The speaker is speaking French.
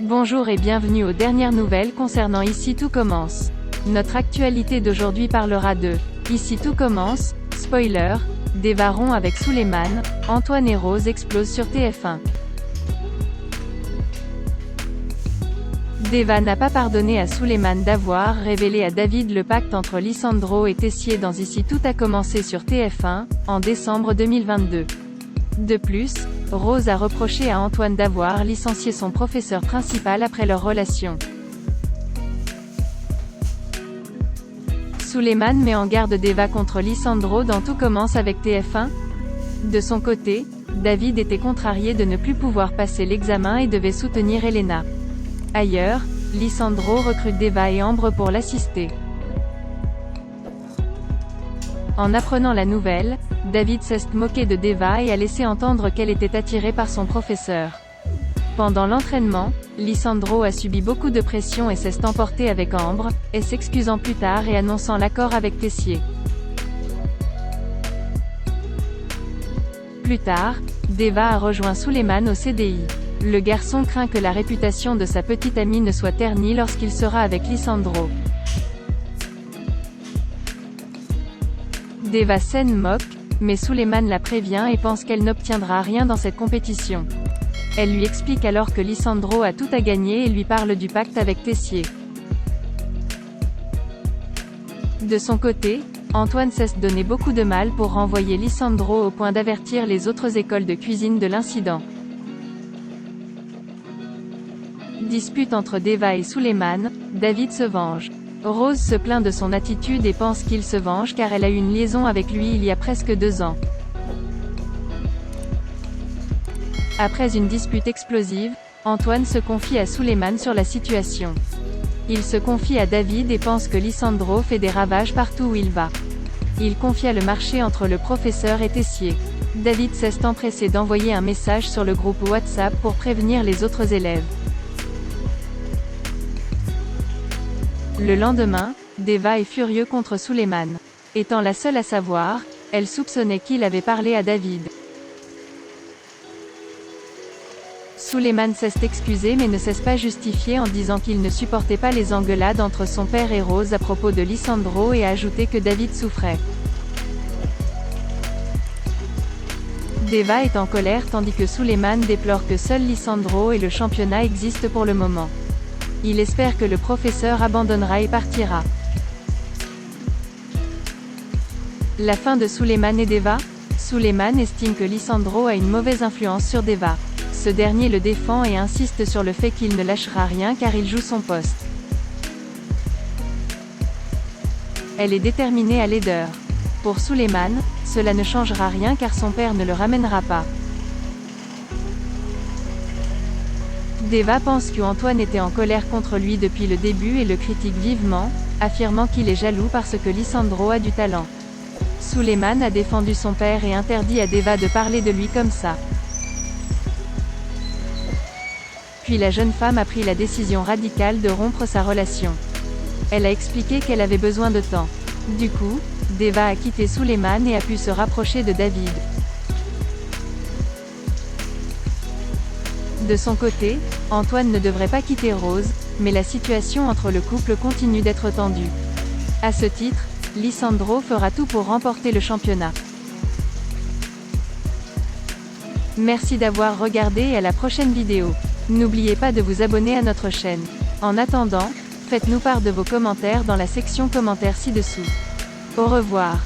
Bonjour et bienvenue aux dernières nouvelles concernant Ici tout commence. Notre actualité d'aujourd'hui parlera de Ici tout commence, spoiler, Deva rompt avec Suleiman, Antoine et Rose explosent sur TF1. Deva n'a pas pardonné à Suleiman d'avoir révélé à David le pacte entre Lisandro et Tessier dans Ici tout a commencé sur TF1, en décembre 2022. De plus, Rose a reproché à Antoine d'avoir licencié son professeur principal après leur relation. Suleiman met en garde Deva contre Lisandro dans Tout commence avec TF1. De son côté, David était contrarié de ne plus pouvoir passer l'examen et devait soutenir Elena. Ailleurs, Lisandro recrute Deva et Ambre pour l'assister. En apprenant la nouvelle, David s'est moqué de Deva et a laissé entendre qu'elle était attirée par son professeur. Pendant l'entraînement, Lisandro a subi beaucoup de pression et s'est emporté avec Ambre, et s'excusant plus tard et annonçant l'accord avec Tessier. Plus tard, Deva a rejoint Suleiman au CDI. Le garçon craint que la réputation de sa petite amie ne soit ternie lorsqu'il sera avec Lisandro. Deva s'en moque, mais Suleiman la prévient et pense qu'elle n'obtiendra rien dans cette compétition. Elle lui explique alors que Lisandro a tout à gagner et lui parle du pacte avec Tessier. De son côté, Antoine s'est donné beaucoup de mal pour renvoyer Lisandro au point d'avertir les autres écoles de cuisine de l'incident. Dispute entre Deva et Suleiman, David se venge. Rose se plaint de son attitude et pense qu'il se venge car elle a eu une liaison avec lui il y a presque 2 ans. Après une dispute explosive, Antoine se confie à Suleiman sur la situation. Il se confie à David et pense que Lisandro fait des ravages partout où il va. Il confia le marché entre le professeur et Tessier. David s'est empressé d'envoyer un message sur le groupe WhatsApp pour prévenir les autres élèves. Le lendemain, Deva est furieux contre Suleiman. Étant la seule à savoir, elle soupçonnait qu'il avait parlé à David. Suleiman s'est excusé mais ne s'est pas justifié en disant qu'il ne supportait pas les engueulades entre son père et Rose à propos de Lisandro et a ajouté que David souffrait. Deva est en colère tandis que Suleiman déplore que seul Lisandro et le championnat existent pour le moment. Il espère que le professeur abandonnera et partira. La fin de Suleiman et Deva. Suleiman estime que Lisandro a une mauvaise influence sur Deva. Ce dernier le défend et insiste sur le fait qu'il ne lâchera rien car il joue son poste. Elle est déterminée à l'aider. Pour Suleiman, cela ne changera rien car son père ne le ramènera pas. Deva pense qu'Antoine était en colère contre lui depuis le début et le critique vivement, affirmant qu'il est jaloux parce que Lisandro a du talent. Suleiman a défendu son père et interdit à Deva de parler de lui comme ça. Puis la jeune femme a pris la décision radicale de rompre sa relation. Elle a expliqué qu'elle avait besoin de temps. Du coup, Deva a quitté Suleiman et a pu se rapprocher de David. De son côté, Antoine ne devrait pas quitter Rose, mais la situation entre le couple continue d'être tendue. À ce titre, Lisandro fera tout pour remporter le championnat. Merci d'avoir regardé et à la prochaine vidéo. N'oubliez pas de vous abonner à notre chaîne. En attendant, faites-nous part de vos commentaires dans la section commentaires ci-dessous. Au revoir.